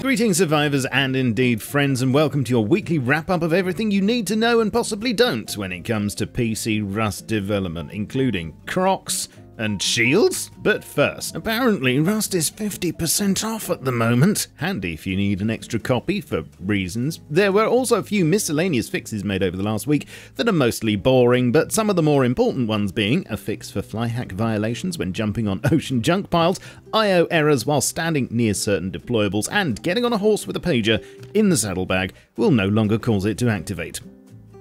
Greetings survivors and indeed friends, and welcome to your weekly wrap-up of everything you need to know and possibly don't when it comes to PC Rust development, including Crocs and shields. But first, apparently Rust is 50% off at the moment. Handy if you need an extra copy for reasons. There were also a few miscellaneous fixes made over the last week that are mostly boring, but some of the more important ones being a fix for flyhack violations when jumping on ocean junk piles, IO errors while standing near certain deployables, and getting on a horse with a pager in the saddlebag will no longer cause it to activate.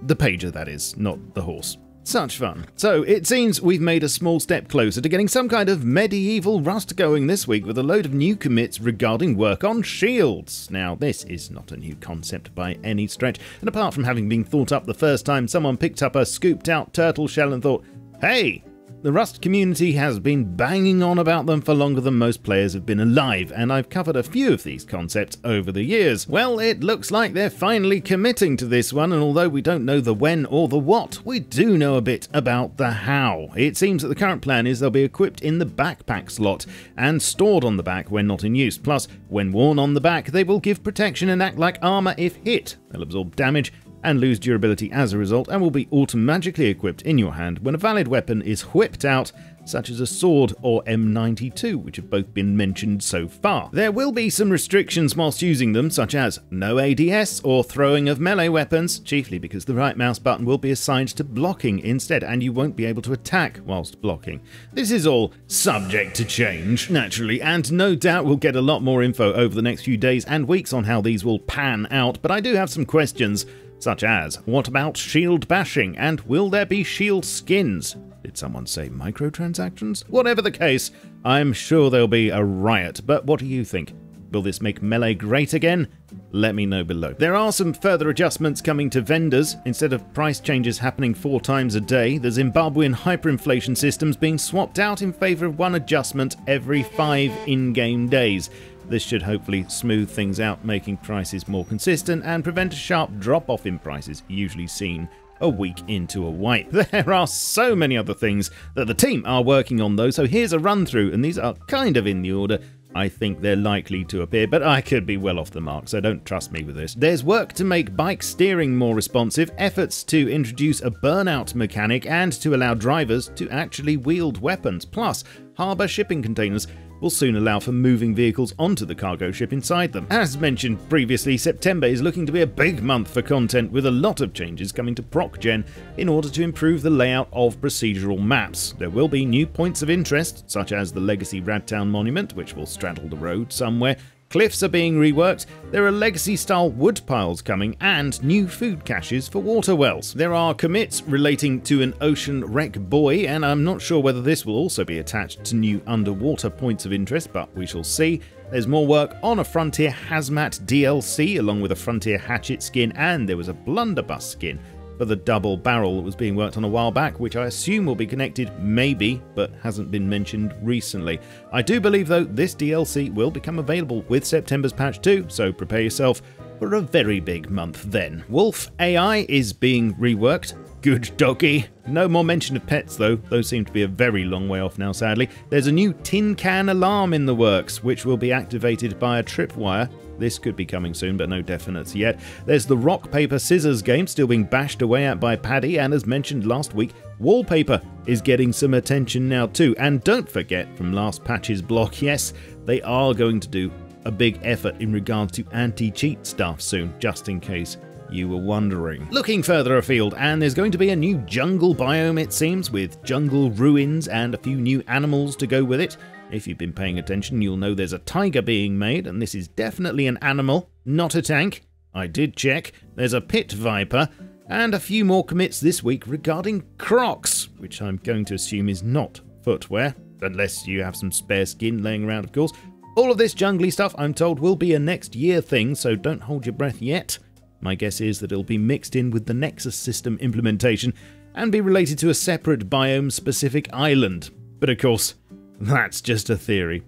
The pager, that is, not the horse. Such fun. So, it seems we've made a small step closer to getting some kind of medieval Rust going this week with a load of new commits regarding work on shields. Now, this is not a new concept by any stretch, and apart from having been thought up the first time someone picked up a scooped out turtle shell and thought, hey, the Rust community has been banging on about them for longer than most players have been alive, and I've covered a few of these concepts over the years. Well, it looks like they're finally committing to this one, and although we don't know the when or the what, we do know a bit about the how. It seems that the current plan is they'll be equipped in the backpack slot and stored on the back when not in use. Plus, when worn on the back, they will give protection and act like armor if hit. They'll absorb damage and lose durability as a result, and will be automatically equipped in your hand when a valid weapon is whipped out, such as a sword or M92, which have both been mentioned so far. There will be some restrictions whilst using them, such as no ADS or throwing of melee weapons, chiefly because the right mouse button will be assigned to blocking instead, and you won't be able to attack whilst blocking. This is all subject to change, naturally, and no doubt we'll get a lot more info over the next few days and weeks on how these will pan out, but I do have some questions. Such as, what about shield bashing, and will there be shield skins? Did someone say microtransactions? Whatever the case, I'm sure there'll be a riot, but what do you think? Will this make Melee great again? Let me know below. There are some further adjustments coming to vendors. Instead of price changes happening 4 times a day, the Zimbabwean hyperinflation system's being swapped out in favour of one adjustment every 5 in-game days. This should hopefully smooth things out, making prices more consistent and prevent a sharp drop-off in prices usually seen a week into a wipe. There are so many other things that the team are working on though, so here's a run-through, and these are kind of in the order I think they're likely to appear, but I could be well off the mark, so don't trust me with this. There's work to make bike steering more responsive, efforts to introduce a burnout mechanic, and to allow drivers to actually wield weapons. Plus, harbour shipping containers will soon allow for moving vehicles onto the cargo ship inside them. As mentioned previously, September is looking to be a big month for content, with a lot of changes coming to Proc Gen in order to improve the layout of procedural maps. There will be new points of interest, such as the Legacy Radtown Monument, which will straddle the road somewhere. Cliffs are being reworked, there are legacy-style wood piles coming, and new food caches for water wells. There are commits relating to an ocean wreck buoy, and I'm not sure whether this will also be attached to new underwater points of interest, but we shall see. There's more work on a Frontier Hazmat DLC, along with a Frontier Hatchet skin, and there was a Blunderbuss skin for the double barrel that was being worked on a while back, which I assume will be connected, maybe, but hasn't been mentioned recently. I do believe, though, this DLC will become available with September's patch 2, so prepare yourself for a very big month then. Wolf AI is being reworked. Good doggy. No more mention of pets, though. Those seem to be a very long way off now, sadly. There's a new tin can alarm in the works, which will be activated by a tripwire. This could be coming soon, but no definites yet. There's the rock, paper, scissors game still being bashed away at by Paddy, and as mentioned last week, wallpaper is getting some attention now too. And don't forget from last patch's block, yes, they are going to do a big effort in regards to anti-cheat stuff soon, just in case you were wondering. Looking further afield, and there's going to be a new jungle biome, it seems, with jungle ruins and a few new animals to go with it. If you've been paying attention, you'll know there's a tiger being made, and this is definitely an animal, not a tank. I did check. There's a pit viper, and a few more commits this week regarding Crocs, which I'm going to assume is not footwear, unless you have some spare skin laying around, of course. All of this jungly stuff, I'm told, will be a next year thing, so don't hold your breath yet. My guess is that it'll be mixed in with the Nexus system implementation and be related to a separate biome-specific island. But of course, that's just a theory.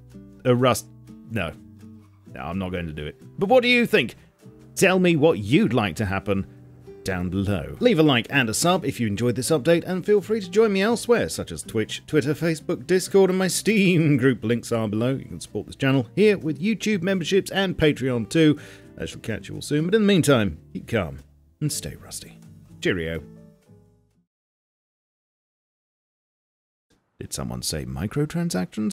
No, I'm not going to do it. But what do you think? Tell me what you'd like to happen down below. Leave a like and a sub if you enjoyed this update, and feel free to join me elsewhere, such as Twitch, Twitter, Facebook, Discord, and my Steam group. Links are below. You can support this channel here with YouTube memberships and Patreon too. I shall catch you all soon, but in the meantime, keep calm and stay rusty. Cheerio. Did someone say microtransactions?